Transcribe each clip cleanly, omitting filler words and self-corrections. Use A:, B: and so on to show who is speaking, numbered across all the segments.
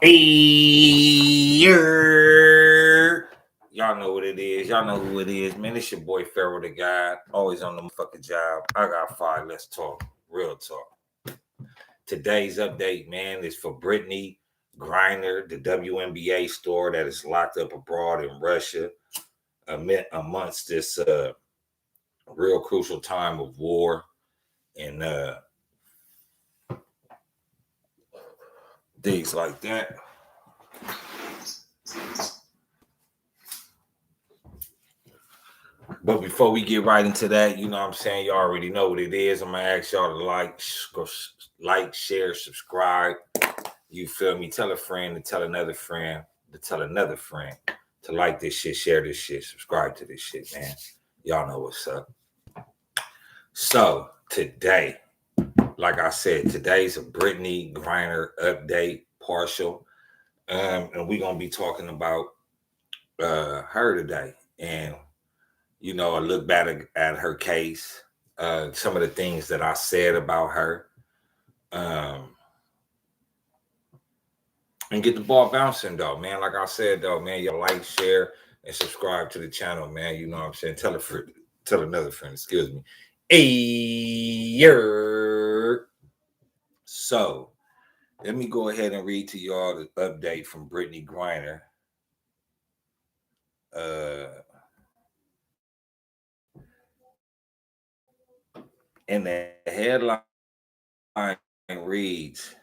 A: Hey, y'all know what it is. Y'all know who it is, man. It's your boy Pharaoh the guy, always on the fucking job. I got five. Let's talk. Real talk. Today's update, man, is for Britteny Griner, the WNBA star that is locked up abroad in Russia amongst this real crucial time of war and things like that. But before we get right into that, you know what I'm saying? You already know what it is. I'm going to ask y'all to like, share, subscribe. You feel me? Tell a friend to tell another friend to tell another friend to like this shit, share this shit, subscribe to this shit, man. Y'all know what's up. So today, like I said, today's a Britteny Griner update, partial. And we're going to be talking about her today. And you know, I look back at her case, some of the things that I said about her, and get the ball bouncing, though, man. Like I said, though, man, y'all like, share, and subscribe to the channel, man. You know what I'm saying? Tell another friend, excuse me. So, let me go ahead and read to y'all the update from Britteny Griner. And the headline reads,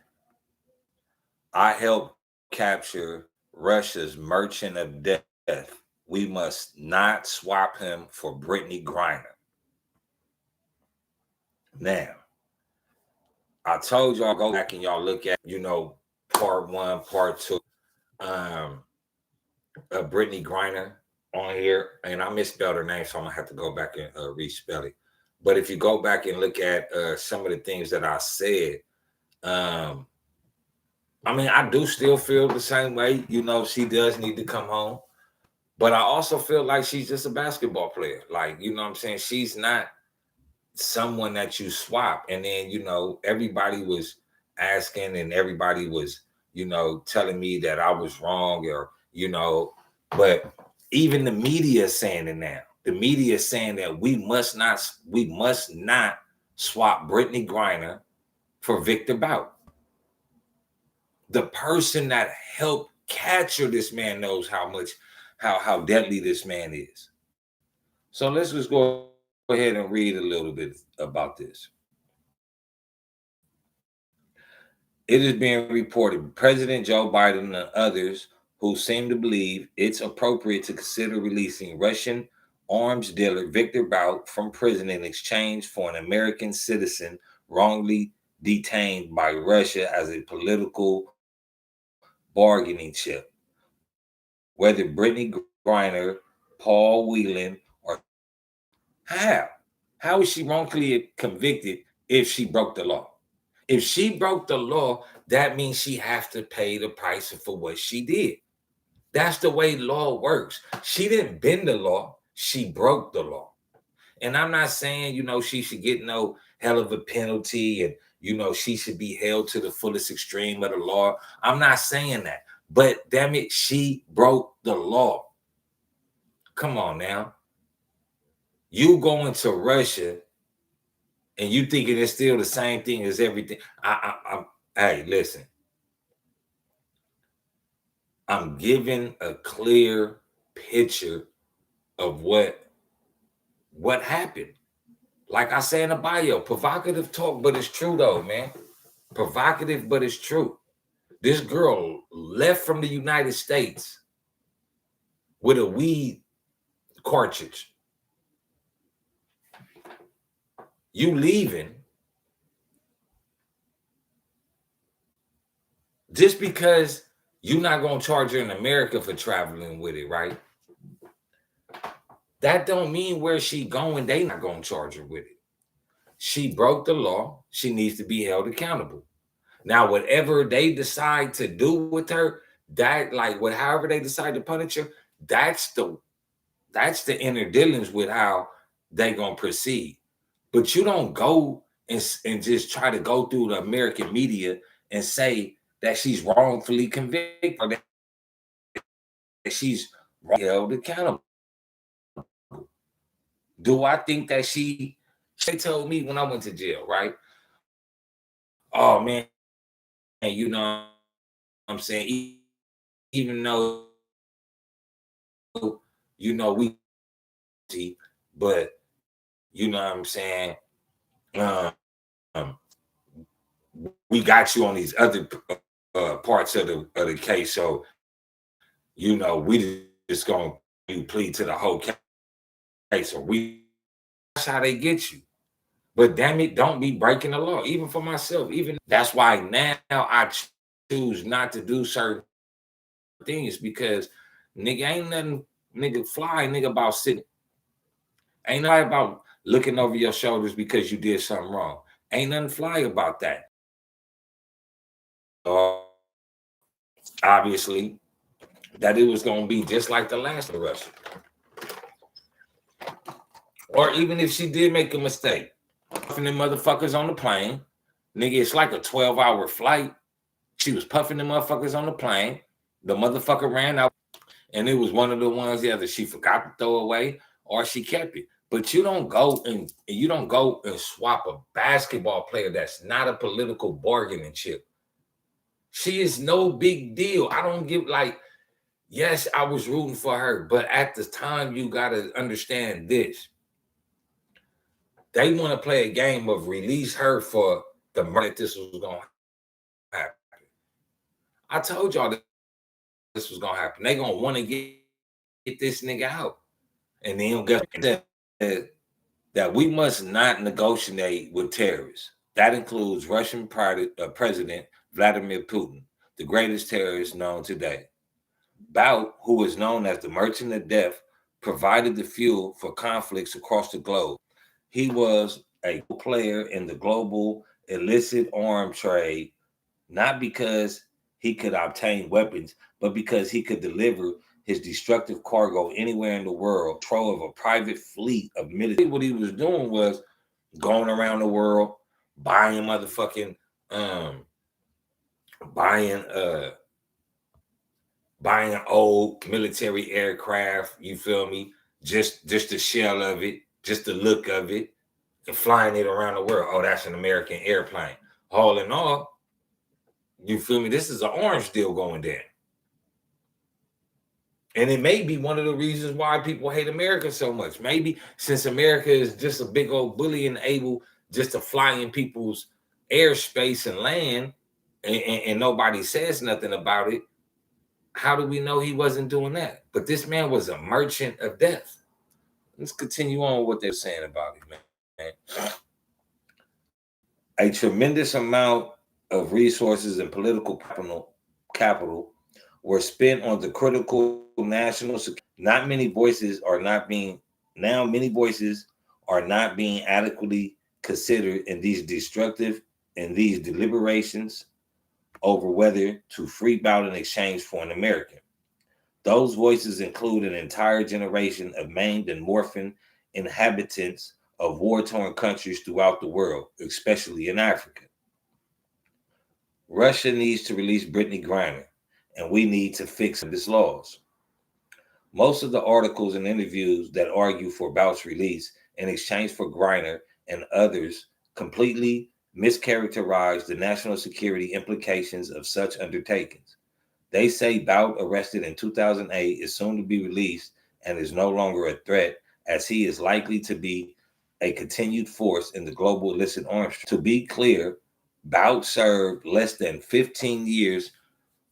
A: I helped capture Russia's merchant of death. We must not swap him for Britteny Griner. Now, I told y'all go back and y'all look at, you know, part 1, part 2, Britteny Griner on here. And I misspelled her name, so I'm going to have to go back and respell it. But if you go back and look at some of the things that I said, I mean, I do still feel the same way. You know, she does need to come home. But I also feel like she's just a basketball player. Like, you know what I'm saying? She's not someone that you swap. And then, you know, everybody was asking and everybody was, you know, telling me that I was wrong or, you know, but even the media is saying it now. The media is saying that we must not swap Britteny Griner for Victor Bout. The person that helped capture this man knows how deadly this man is. So let's just go ahead and read a little bit about this. It is being reported President Joe Biden and others who seem to believe it's appropriate to consider releasing Russian arms dealer Victor Bout from prison in exchange for an American citizen wrongly detained by Russia as a political bargaining chip. Whether Britteny Griner, Paul Whelan, or how is she wrongfully convicted if she broke the law? If she broke the law, that means she has to pay the price for what she did. That's the way law works. She didn't bend the law. She broke the law. And I'm not saying, you know, she should get no hell of a penalty and, you know, she should be held to the fullest extreme of the law. I'm not saying that. But damn it, she broke the law. Come on now. You going to Russia and you thinking it's still the same thing as everything. Hey, listen. I'm giving a clear picture of what happened. Like I say in the bio, provocative talk, but it's true though, man. Provocative, but it's true. This girl left from the United States with a weed cartridge. You leaving just because you're not going to charge her in America for traveling with it, right? That don't mean where she going, they not going to charge her with it. She broke the law. She needs to be held accountable. Now, whatever they decide to do with her, that like however they decide to punish her, that's the inner dealings with how they gonna proceed. But you don't go and just try to go through the American media and say that she's wrongfully convicted or that she's held accountable? Do I think that she told me when I went to jail, right? Oh man, and you know what I'm saying, even though you know we, but you know what I'm saying, um, we got you on these other parts of the case, so you know we just gonna plead to the whole case, or that's how they get you. But damn it, don't be breaking the law, even for myself. Even that's why now I choose not to do certain things, because nigga ain't nothing nigga fly nigga about sitting. Ain't nothing about looking over your shoulders because you did something wrong. Ain't nothing fly about that. Obviously, that it was gonna be just like the last of us. Or even if she did make a mistake, puffing them motherfuckers on the plane, nigga, it's like a 12-hour flight. She was puffing them motherfuckers on the plane. The motherfucker ran out, and it was one of the ones either she forgot to throw away or she kept it. But you don't go and swap a basketball player that's not a political bargaining chip. She is no big deal. I don't give like, yes, I was rooting for her, but at the time you gotta understand this. They want to play a game of release her for the murder that this was gonna happen. I told y'all that this was gonna happen. They gonna want to get this nigga out, and then guess that we must not negotiate with terrorists. That includes Russian President Vladimir Putin, the greatest terrorist known today. Bout, who is known as the Merchant of Death, provided the fuel for conflicts across the globe. He was a player in the global illicit arms trade, not because he could obtain weapons, but because he could deliver his destructive cargo anywhere in the world. Control of a private fleet of military. What he was doing was going around the world, buying motherfucking, buying old military aircraft. You feel me? Just the shell of it, just the look of it, and flying it around the world. Oh, that's an American airplane. All in all, you feel me? This is an orange deal going down. And it may be one of the reasons why people hate America so much. Maybe since America is just a big old bully and able just to fly in people's airspace and land, and nobody says nothing about it, how do we know he wasn't doing that? But this man was a merchant of death. Let's continue on with what they're saying about it, man. A tremendous amount of resources and political capital were spent on the critical national security. Many voices are not being adequately considered in these deliberations over whether to free Bout in exchange for an American. Those voices include an entire generation of maimed and morphin inhabitants of war-torn countries throughout the world, especially in Africa. Russia needs to release Britteny Griner, and we need to fix these laws. Most of the articles and interviews that argue for Bout's release in exchange for Griner and others completely mischaracterize the national security implications of such undertakings. They say Bout, arrested in 2008, is soon to be released and is no longer a threat, as he is likely to be a continued force in the global illicit arms trade. To be clear, Bout served less than 15 years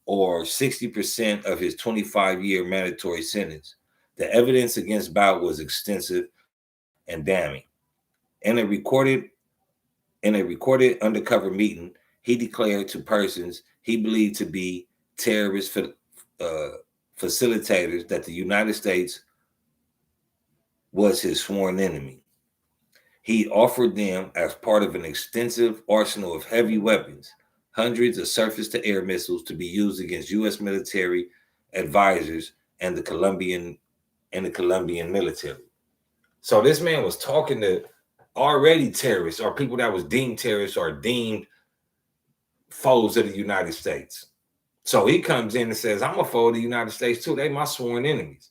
A: or 60% of his 25-year mandatory sentence. The evidence against Bout was extensive and damning. In a recorded undercover meeting, he declared to persons he believed to be terrorist facilitators that the United States was his sworn enemy. He offered them, as part of an extensive arsenal of heavy weapons, hundreds of surface-to-air missiles to be used against U.S. military advisors and the Colombian military. So this man was talking to already terrorists or people that was deemed terrorists or deemed foes of the United States. So he comes in and says, I'm a foe of the United States too. They my sworn enemies.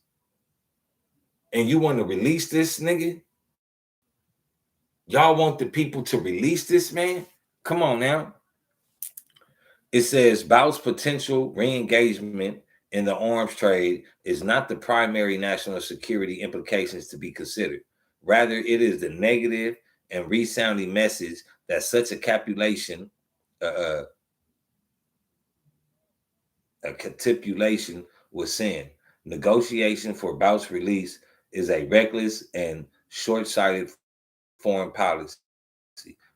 A: And you want to release this nigga? Y'all want the people to release this man? Come on now. It says Bout's potential re-engagement in the arms trade is not the primary national security implications to be considered. Rather, it is the negative and resounding message that such a capitulation would send. Negotiation for Bout's release is a reckless and short-sighted foreign policy.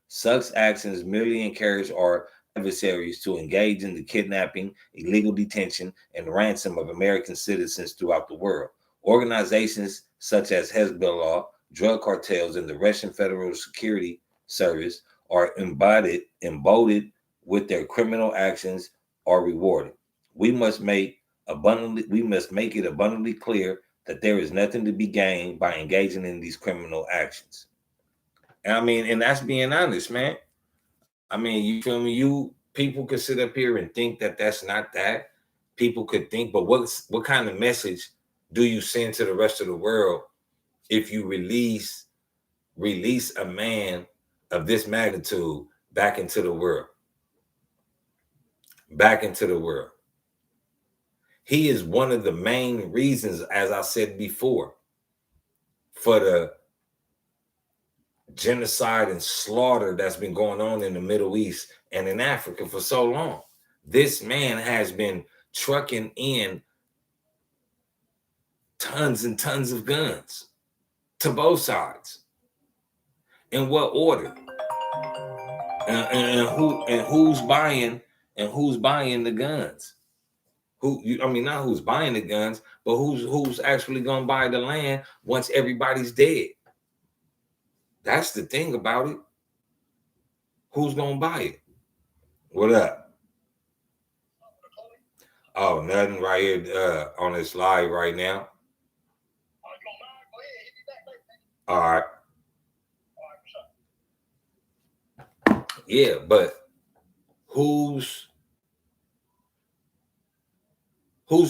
A: Such actions merely encourage our adversaries to engage in the kidnapping, illegal detention, and ransom of American citizens throughout the world. Organizations such as Hezbollah, drug cartels, and the Russian Federal Security Service are emboldened with their criminal actions are rewarded. We must make it abundantly clear that there is nothing to be gained by engaging in these criminal actions. And I mean, and that's being honest, man. I mean, you feel me? People could sit up here and think that that's not that. People could think, but what kind of message do you send to the rest of the world if you release a man of this magnitude back into the world? Back into the world. He is one of the main reasons, as I said before, for the genocide and slaughter that's been going on in the Middle East and in Africa for so long. This man has been trucking in tons and tons of guns to both sides. In what order? And who's buying the guns? Not who's buying the guns, but who's actually gonna buy the land once everybody's dead? That's the thing about it. Who's gonna buy it? What up? Oh, nothing right here on this live right now. All right. Yeah, but who's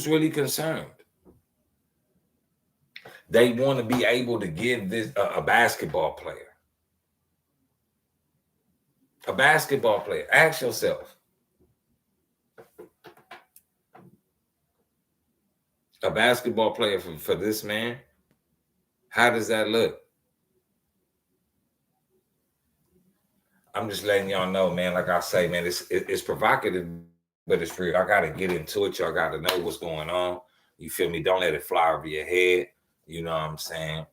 A: really concerned? They want to be able to give this a basketball player. A basketball player. Ask yourself. A basketball player for this man, how does that look? I'm just letting y'all know, man. Like I say, man, it's provocative, but it's real. I gotta get into it. Y'all gotta know what's going on. You feel me? Don't let it fly over your head. You know what I'm saying?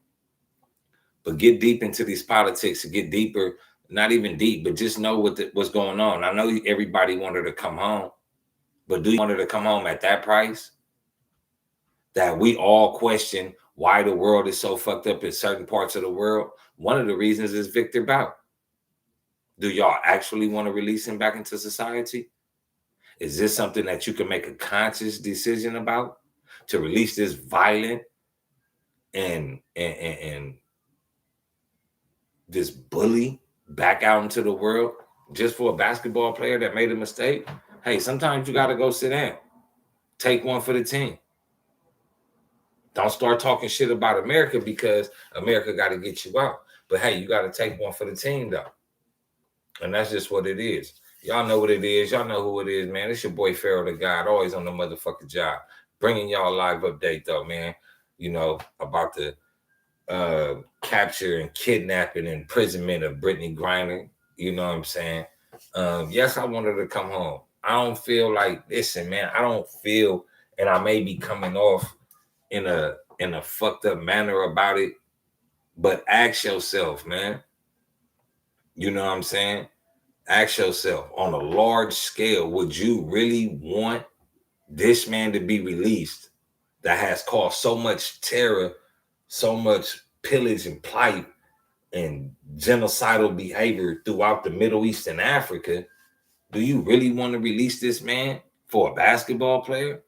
A: But get deep into these politics and get deeper. Not even deep, but just know what's going on. I know everybody wanted to come home, but do you want her to come home at that price? That we all question why the world is so fucked up in certain parts of the world. One of the reasons is Victor Bout. Do y'all actually want to release him back into society? Is this something that you can make a conscious decision about, to release this violent and this bully back out into the world just for a basketball player that made a mistake? Hey, sometimes you got to go sit down. Take one for the team. Don't start talking shit about America because America got to get you out. But hey, you got to take one for the team, though. And that's just what it is. Y'all know what it is. Y'all know who it is, man. It's your boy Pharaoh the God, always on the motherfucking job. Bringing y'all a live update, though, man. You know, about the capture and kidnapping and imprisonment of Britteny Griner. You know what I'm saying? Yes, I wanted to come home. I don't feel like, listen, man, I don't feel, and I may be coming off in a fucked up manner about it, but ask yourself, man. You know what I'm saying? Ask yourself, on a large scale, would you really want this man to be released that has caused so much terror, so much pillage and plight and genocidal behavior throughout the Middle East and Africa? Do you really want to release this man for a basketball player?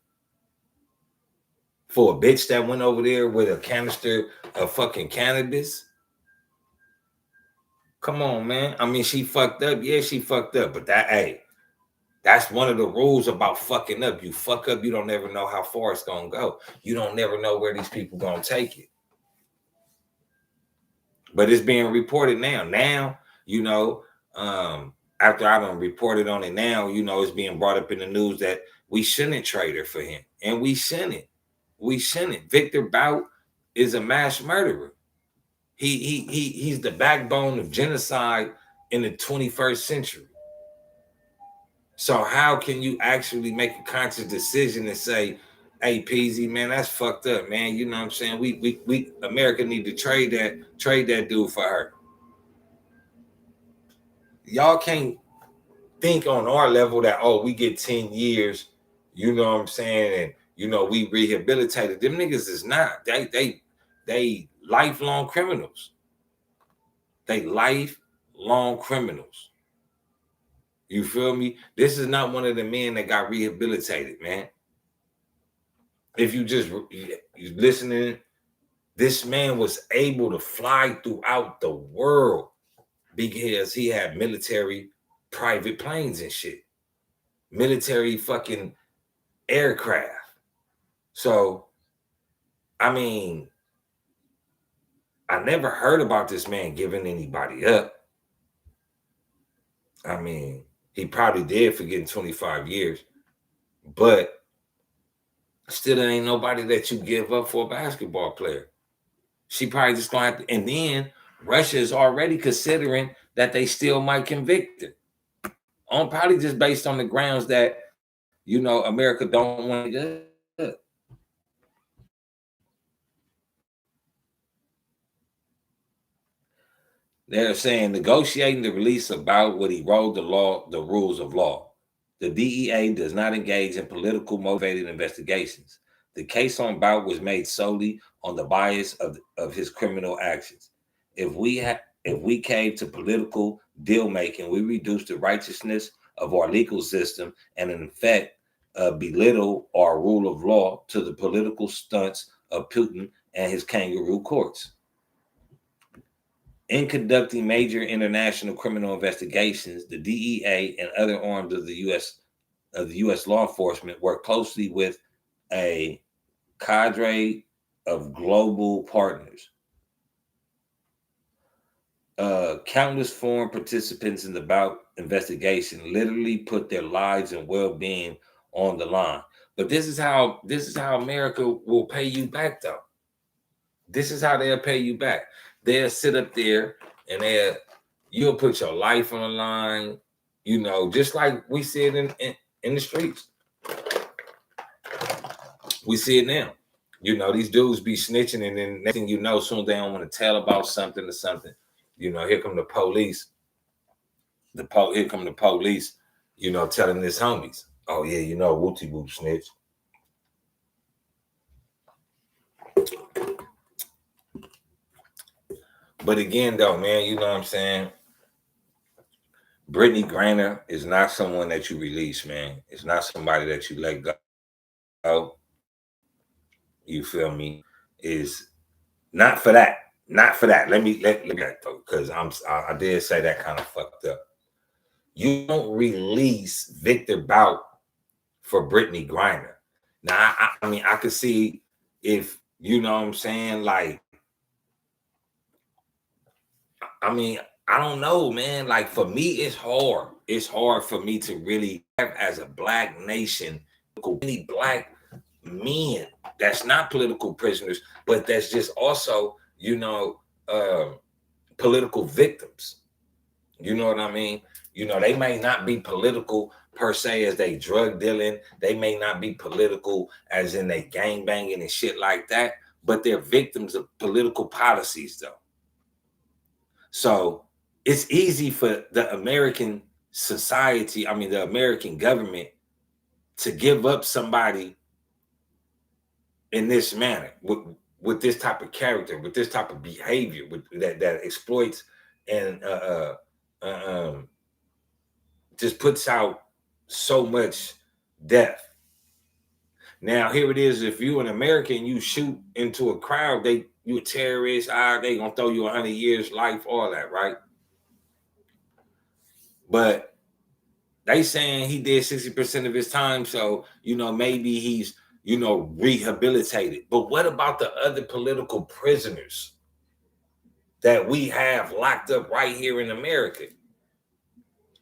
A: For a bitch that went over there with a canister of fucking cannabis? Come on, man. I mean, she fucked up. Yeah, she fucked up. But that, hey, That's one of the rules about fucking up. You fuck up, you don't never know how far it's gonna go. You don't never know where these people gonna take it. But it's being reported now. Now, after I done reported on it now, it's being brought up in the news that we shouldn't trade her for him. And we shouldn't. We shouldn't. Victor Bout is a mass murderer. He's the backbone of genocide in the 21st century. So how can you actually make a conscious decision and say, hey, PZ, man, that's fucked up, man. You know what I'm saying? We America need to trade that dude for her. Y'all can't think on our level that, oh, we get 10 years, you know what I'm saying, and we rehabilitated. Them niggas is not. They lifelong criminals. They lifelong criminals. You feel me? This is not one of the men that got rehabilitated, man. If you listening, this man was able to fly throughout the world because he had military private planes and shit. Military fucking aircraft. So, I mean, I never heard about this man giving anybody up. I mean, he probably did for getting 25 years, but still there ain't nobody that you give up for a basketball player. She probably just gonna have to, and then Russia is already considering that they still might convict her. On probably just based on the grounds that America don't want to. They're saying negotiating the release about what he wrote the rules of law. The DEA does not engage in political motivated investigations. The case on Bout was made solely on the bias of his criminal actions. If we cave to political deal making, we reduce the righteousness of our legal system and in effect belittle our rule of law to the political stunts of Putin and his kangaroo courts. In conducting major international criminal investigations, the DEA and other arms of the U.S. law enforcement work closely with a cadre of global partners. Countless foreign participants in the Bout investigation literally put their lives and well-being on the line. But this is how America will pay you back, though. This is how they'll pay you back. They'll sit up there and you'll put your life on the line, just like we see it in the streets. We see it now. These dudes be snitching, and then next thing you know, soon they don't want to tell about something or something. Here come the police. Here come the police, telling his homies, oh yeah, wooty whoop snitch. But again, though, man, you know what I'm saying? Britteny Griner is not someone that you release, man. It's not somebody that you let go. You feel me? Is not for that. Not for that. Let me that though, because I did say that kind of fucked up. You don't release Victor Bout for Britteny Griner. Now, I mean, I could see if you know what I'm saying, like, I mean, I don't know, man. Like, for me, it's hard. It's hard for me to really have, as a black nation, many black men that's not political prisoners, but that's just also, political victims. You know what I mean? They may not be political per se as they drug dealing. They may not be political as in they gang banging and shit like that, but they're victims of political policies, though. So it's easy for the American society, I mean, the American government, to give up somebody in this manner, with this type of character, with this type of behavior, that exploits and just puts out so much death. Now, here it is. If you an American, you shoot into a crowd, you a terrorist, they gonna throw you 100 years life, all that, right? But They saying he did 60% of his time, so maybe he's rehabilitated. But what about the other political prisoners that we have locked up right here in America?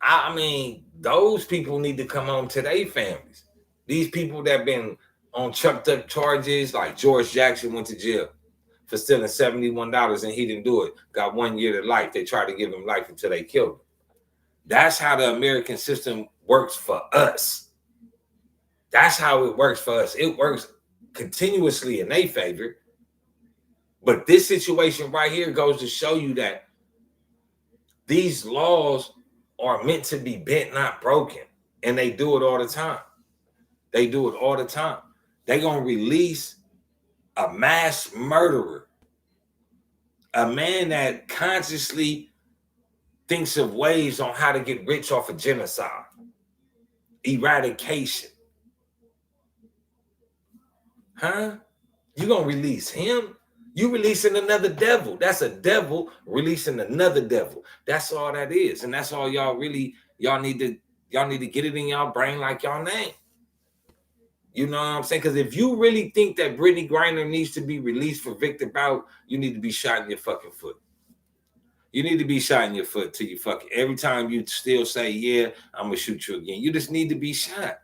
A: I mean, those people need to come home to their families. These people that been on chucked up charges, like George Jackson went to jail for stealing $71 and he didn't do it. Got 1 year to life. They tried to give him life until they killed him. That's how the American system works for us. That's how it works for us. It works continuously in their favor. But this situation right here goes to show you that these laws are meant to be bent, not broken. And they do it all the time. They do it all the time. They're going to release a mass murderer, a man that consciously thinks of ways on how to get rich off of genocide, eradication. Huh? You going to release him? You releasing another devil. That's a devil releasing another devil. That's all that is. And that's all y'all need to get it in y'all brain like y'all name. You know what I'm saying? Because if you really think that Britteny Griner needs to be released for Victor Bout, you need to be shot in your fucking foot. You need to be shot in your foot till you fucking every time you still say, yeah, I'm gonna shoot you again. You just need to be shot.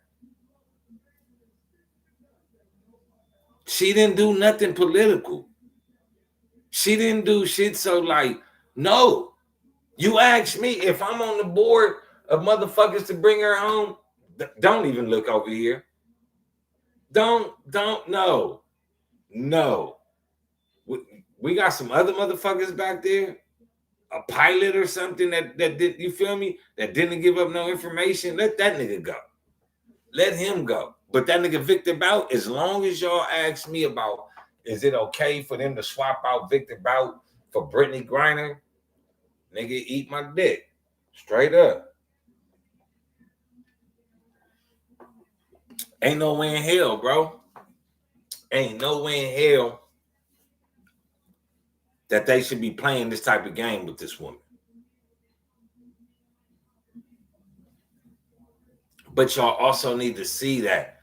A: She didn't do nothing political. She didn't do shit. So, like, no. You ask me if I'm on the board of motherfuckers to bring her home, don't even look over here. Don't, no. We got some other motherfuckers back there, a pilot or something that did, you feel me, that didn't give up no information. Let that nigga go. Let him go. But that nigga Victor Bout, as long as y'all ask me about, is it okay for them to swap out Victor Bout for Britteny Griner? Nigga, eat my dick. Straight up. Ain't no way in hell, bro. Ain't no way in hell that they should be playing this type of game with this woman. But y'all also need to see that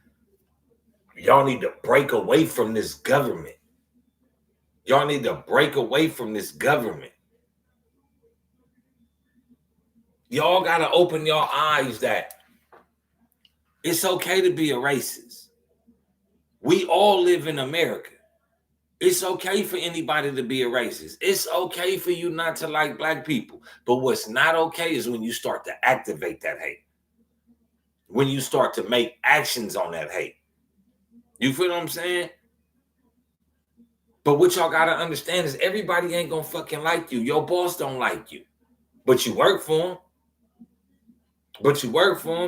A: y'all need to break away from this government. Y'all need to break away from this government. Y'all got to open your eyes that it's okay to be a racist. We all live in America. It's okay for anybody to be a racist. It's okay for you not to like black people. But what's not okay is when you start to activate that hate. When you start to make actions on that hate. You feel what I'm saying? But what y'all got to understand is everybody ain't going to fucking like you. Your boss don't like you. But you work for him.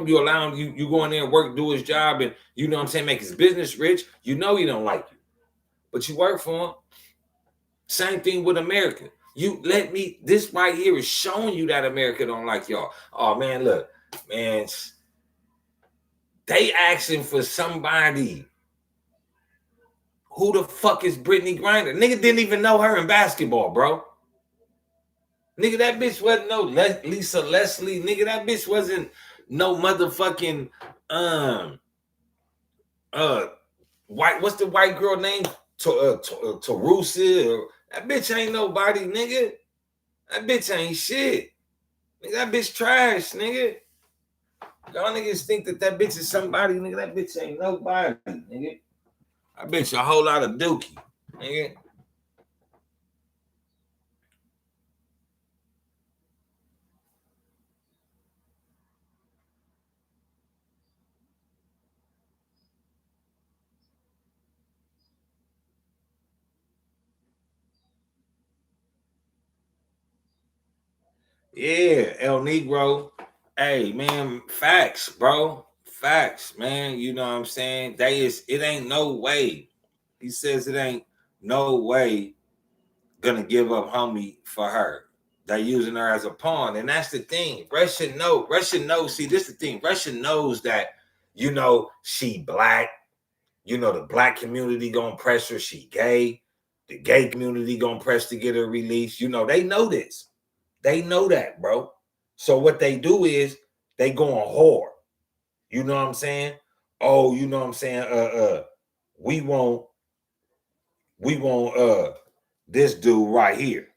A: You allow him, you go in there and work, do his job, and you know what I'm saying, make his business rich. You know he don't like you. But you work for him. Same thing with America. This right here is showing you that America don't like y'all. Oh, man, look. Man, they asking for somebody. Who the fuck is Britteny Griner? Nigga didn't even know her in basketball, bro. Nigga, that bitch wasn't no Lisa Leslie. Nigga, that bitch wasn't no motherfucking white. What's the white girl name? Tarusa. That bitch ain't nobody, nigga. That bitch ain't shit. Nigga, that bitch trash, nigga. Y'all niggas think that bitch is somebody, nigga. That bitch ain't nobody, nigga. I bet you a whole lot of dookie, nigga. Yeah, El Negro. Hey, man, facts, bro. Facts, man. You know what I'm saying? It ain't no way. He says it ain't no way gonna give up homie for her. They're using her as a pawn. And that's the thing. Russia knows. See, this is the thing. Russia knows that, she black. The black community gonna press her. She gay. The gay community gonna press to get her released. They know this. They know that, bro. So what they do is They going hard. You know what I'm saying? Oh, you know what I'm saying? We want this dude right here.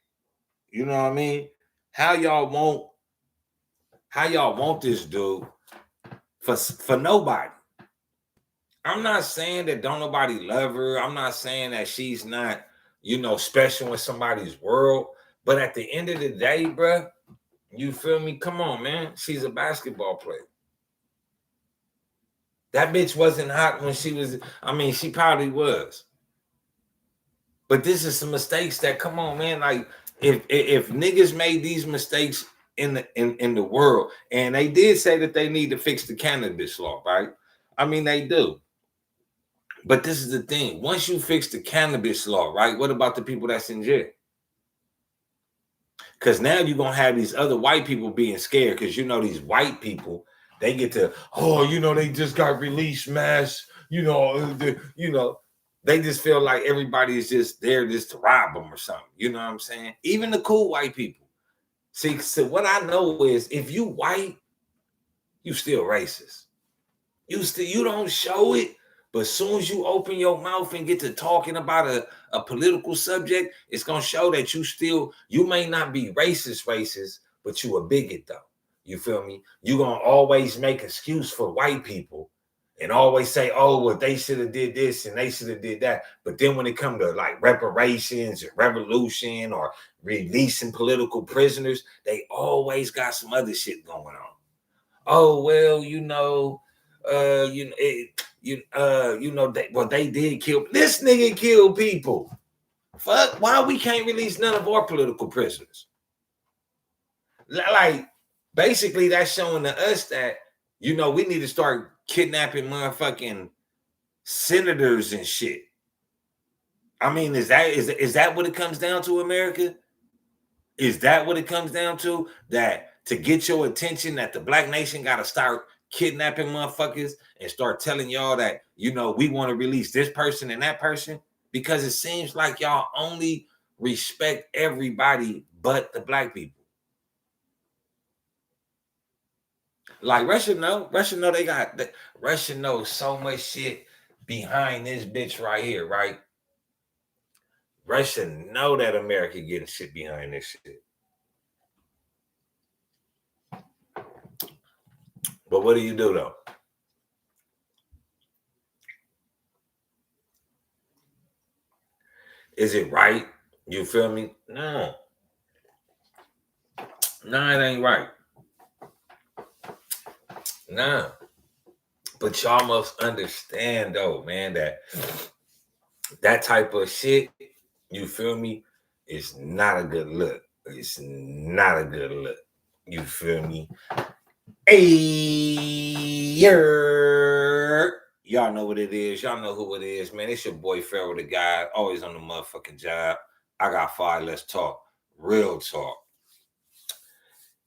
A: You know what I mean? How y'all want this dude for nobody? I'm not saying that don't nobody love her. I'm not saying that she's not, special in somebody's world. But at the end of the day, bruh, you feel me? Come on, man. She's a basketball player. That bitch wasn't hot when she was, she probably was. But this is some mistakes that, come on, man. Like, if niggas made these mistakes in the world, and they did say that they need to fix the cannabis law, right? They do. But this is the thing. Once you fix the cannabis law, right? What about the people that's in jail? Because now you're going to have these other white people being scared because, these white people, they get to, they just got released mass, they just feel like everybody is just there just to rob them or something. You know what I'm saying? Even the cool white people. See, so what I know is if you white, you still racist. You don't show it, but as soon as you open your mouth and get to talking about a political subject, it's gonna show that you may not be racist, but you a bigot though. You feel me? You gonna always make excuse for white people and always say, oh, well, they should have did this and they should have did that. But then when it come to like reparations or revolution or releasing political prisoners, they always got some other shit going on. Oh, well, they did kill this nigga killed people. Fuck, why we can't release none of our political prisoners? Like, basically, that's showing to us that we need to start kidnapping motherfucking senators and shit. Is that what it comes down to, America? Is that what it comes down to? That to get your attention, that the black nation got to start kidnapping motherfuckers and start telling y'all that, we want to release this person and that person? Because it seems like y'all only respect everybody but the black people. Like Russia know Russia knows so much shit behind this bitch right here, right? Russia know that America getting shit behind this shit. But what do you do though? Is it right? You feel me? No. No, it ain't right. Nah. But y'all must understand though, man, that type of shit, you feel me, is not a good look. It's not a good look. You feel me? Hey, y'all know what it is. Y'all know who it is, man. It's your boy Pharaoh the guy, always on the motherfucking job. I got 5. Let's talk. Real talk.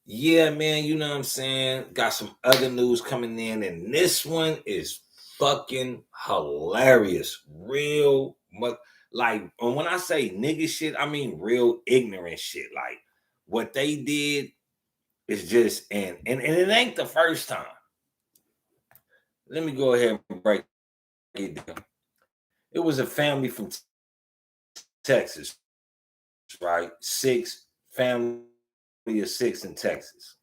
A: Yeah, man, you know what I'm saying? Got some other news coming in, and this one is fucking hilarious. Real much. Like, when I say nigga shit, I mean real ignorant shit. Like, what they did is just, and it ain't the first time. Let me go ahead and break it down. It was a family from Texas, right? 6 family of 6 in Texas.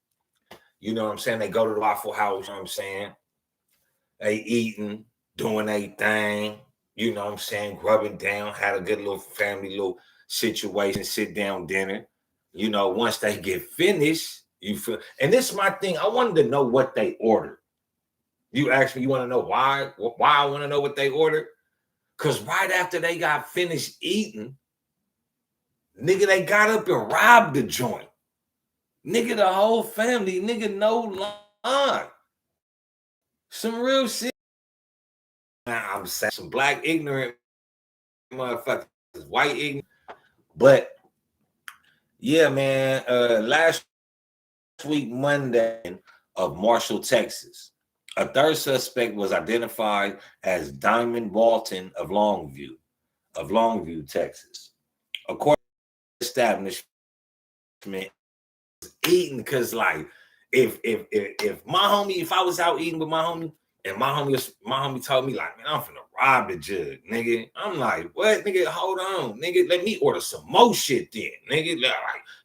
A: You know what I'm saying? They go to the Waffle House, you know what I'm saying? They eating, doing their thing, you know what I'm saying? Grubbing down, had a good little family little situation, sit down dinner. Once they get finished, you feel, and this is my thing. I wanted to know what they ordered. You asked me, you want to know why? Why I want to know what they ordered? Because right after they got finished eating, nigga, they got up and robbed the joint. Nigga, the whole family, nigga, no line. Some real shit. I'm saying some black ignorant motherfuckers, white ignorant. But yeah, man, last week, Monday, of Marshall, Texas, a third suspect was identified as Diamond Walton of Longview, Texas. According to the establishment, eating because, like, if my homie, if I was out eating with my homie, and my homie told me like, man, I'm finna rob the jug, nigga. I'm like, what, nigga? Hold on, nigga. Let me order some more shit then, nigga. Like,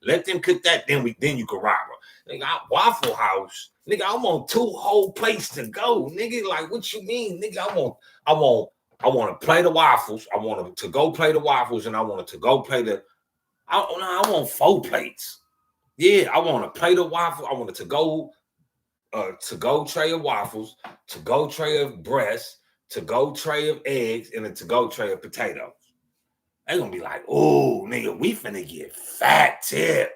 A: let them cook that, then you can rob her. Nigga, Waffle House, nigga. I want 2 whole plates to go, nigga. Like, what you mean, nigga? I want to play the waffles. I want to go play the waffles, and I want to go play the. I want 4 plates. Yeah, I want to play the waffle. I want it to go tray of waffles, to go tray of breast, to go tray of eggs, and a to go tray of potatoes. They gonna be like, oh, nigga, we finna get fat tip.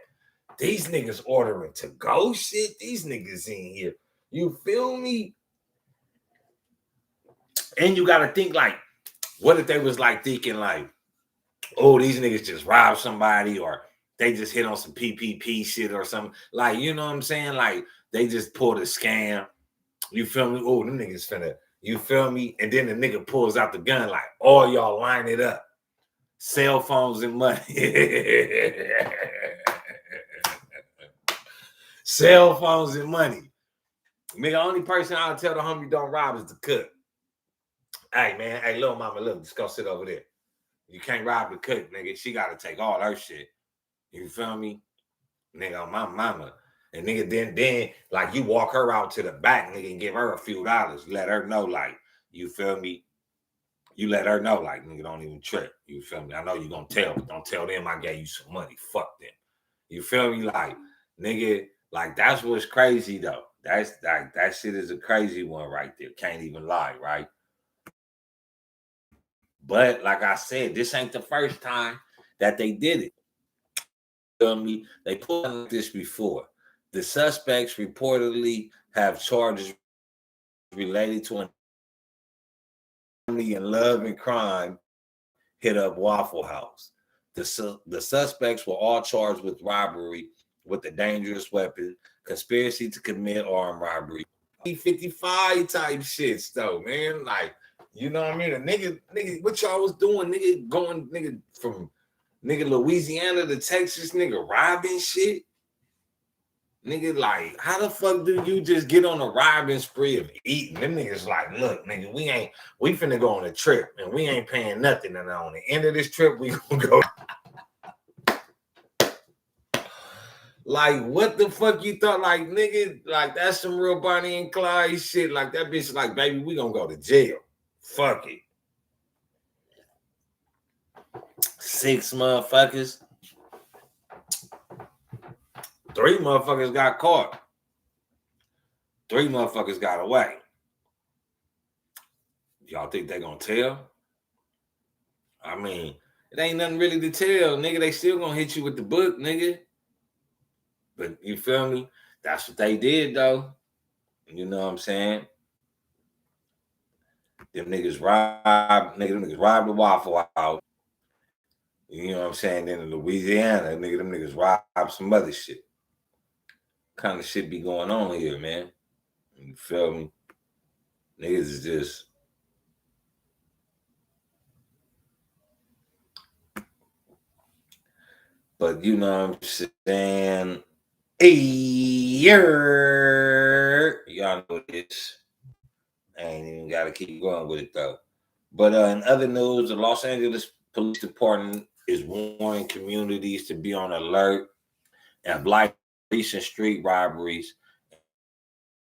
A: These niggas ordering to go shit. These niggas in here. You feel me? And you gotta think like, what if they was like thinking like, oh, these niggas just robbed somebody, or they just hit on some PPP shit or something. Like, you know what I'm saying? Like, they just pulled a scam. You feel me? Oh, them niggas finna, you feel me? And then the nigga pulls out the gun like, oh, y'all line it up. Cell phones and money. Cell phones and money. Nigga, only person I'll tell the homie don't rob is the cook. Hey, man. Hey, little mama, look, just go sit over there. You can't rob the cook, nigga. She got to take all her shit. You feel me? Nigga, on my mama. And nigga, then, like, you walk her out to the back, nigga, and give her a few dollars. Let her know, like, you feel me? You let her know, like, nigga, don't even trip. You feel me? I know you gonna tell, but don't tell them I gave you some money. Fuck them. You feel me? Like, nigga, like, that's what's crazy, though. That's like, that shit is a crazy one right there. Can't even lie, right? But like I said, this ain't the first time that they did it. Feel me? They pulled this before. The suspects reportedly have charges related to an family and love and crime hit up Waffle House. The suspects were all charged with robbery with a dangerous weapon, conspiracy to commit armed robbery, 55 type shits though, man. Like, you know what I mean? A nigga, what y'all was doing, nigga, going, nigga, from nigga Louisiana to Texas, nigga, robbing shit. Nigga, like, how the fuck do you just get on a robbing spree of eating? Them niggas like, look, nigga, we finna go on a trip and we ain't paying nothing. And on the end of this trip, we gonna go. Like, what the fuck you thought? Like, nigga, like, that's some real Bonnie and Clyde shit. Like, that bitch like, baby, we gonna go to jail. Fuck it. 6 motherfuckers. 3 motherfuckers got caught. 3 motherfuckers got away. Y'all think they gonna tell? I mean, it ain't nothing really to tell, nigga. They still gonna hit you with the book, nigga. But you feel me? That's what they did, though. You know what I'm saying? Them niggas robbed the Waffle House. You know what I'm saying? Then in Louisiana, them niggas robbed some other shit. Kind of shit be going on here, man. You feel me? Niggas is just. But you know what I'm saying? Y'all know this. I ain't even got to keep going with it, though. But in other news, the Los Angeles Police Department is warning communities to be on alert and block recent street robberies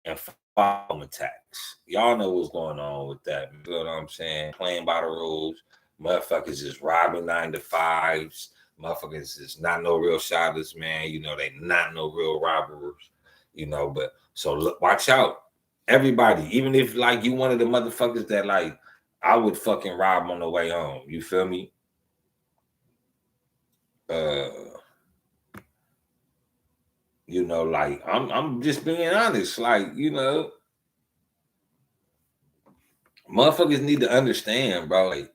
A: and firearm attacks. Y'all know what's going on with that. You know what I'm saying? Playing by the rules. Motherfuckers is robbing 9 to 5s. Motherfuckers is not no real shotters, man. You know, they not no real robbers. You know, but so look, watch out. Everybody, even if like you one of the motherfuckers that like I would fucking rob on the way home. You feel me? You know, like I'm just being honest. Like, you know, motherfuckers need to understand, bro. Like,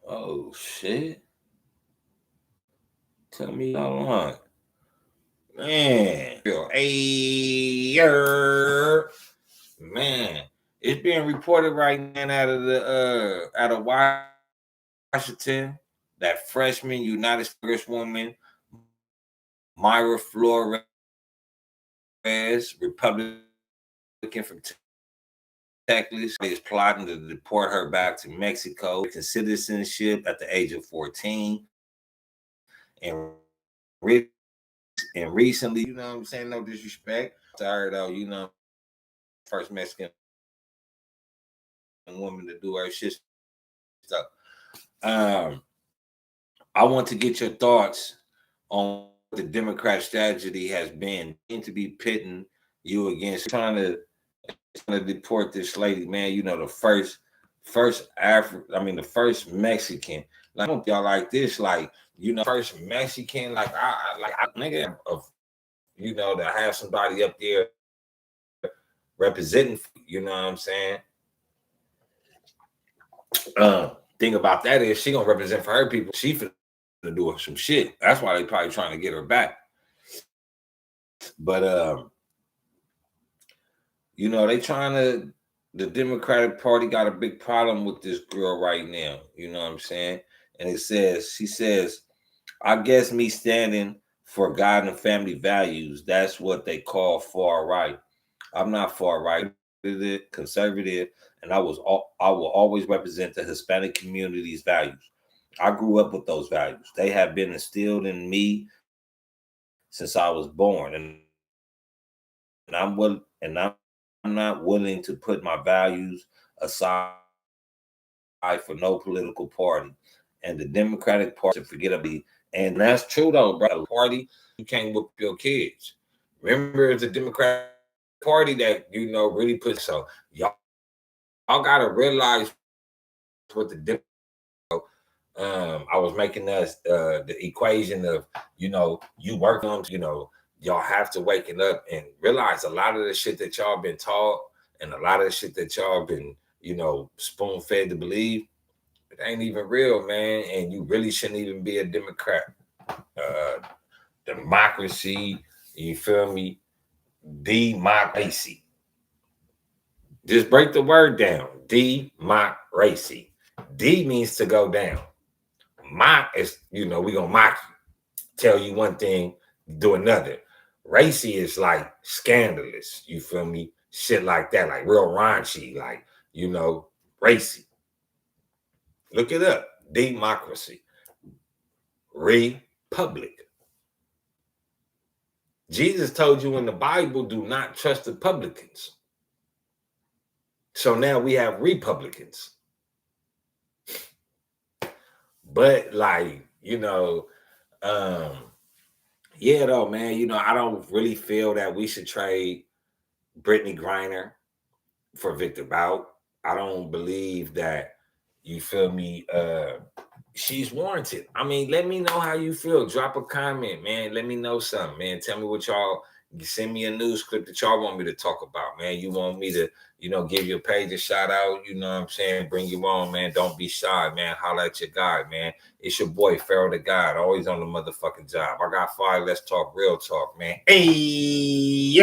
A: oh shit. Tell me all on. Man. Hey, man. It's being reported right now out of Washington that freshman United States woman Myra Flores, Republican from Texas, is plotting to deport her back to Mexico to citizenship at the age of 14. And recently, you know what I'm saying, no disrespect to her though, you know, first Mexican woman to do her shit stuff. I want to get your thoughts on what the Democrat strategy has been to be pitting you against trying to deport this lady, man. You know, the first the first Mexican. Like, I don't y'all like this, like, you know, first Mexican, like I nigga of, you know, to have somebody up there representing, you know what I'm saying? Thing about that is she gonna represent for her people. She finna do some shit. That's why they probably trying to get her back. But you know, the Democratic Party got a big problem with this girl right now. You know what I'm saying? And she says, I guess me standing for God and family values, that's what they call far right. I'm not far right, conservative, and I will always represent the Hispanic community's values. I grew up with those values. They have been instilled in me since I was born, and I'm not willing to put my values aside for no political party. And the Democratic Party, forget about it. And that's true though, bro. Party, you can't whoop your kids. Remember, it's a Democratic Party that, you know, really puts, so y'all gotta realize what the I was making us the equation of, you know, you work on, you know, y'all have to waken up and realize a lot of the shit that y'all been taught and a lot of the shit that y'all been, you know, spoon fed to believe, it ain't even real, man. And you really shouldn't even be a Democrat. Democracy, you feel me? Democracy. Just break the word down. Democracy. D means to go down. Mock is, you know, we gonna mock you, tell you one thing, do another. Racy is like scandalous, you feel me? Shit like that, like real raunchy, like, you know, racy. Look it up. Democracy. Republic. Jesus told you in the Bible, do not trust the publicans. So now we have Republicans. But like, you know, yeah, though, man, you know, I don't really feel that we should trade Britteny Griner for Victor Bout. I don't believe that, you feel me, she's warranted. I mean, let me know how you feel. Drop a comment, man. Let me know something, man. Tell me what y'all, send me a news clip that y'all want me to talk about, man. You want me to, you know, give your page a shout out, you know what I'm saying? Bring you on, man. Don't be shy, man. Holla at your guy, man. It's your boy, Pharaoh the God, always on the motherfucking job. I got 5. Let's talk real talk, man. Hey,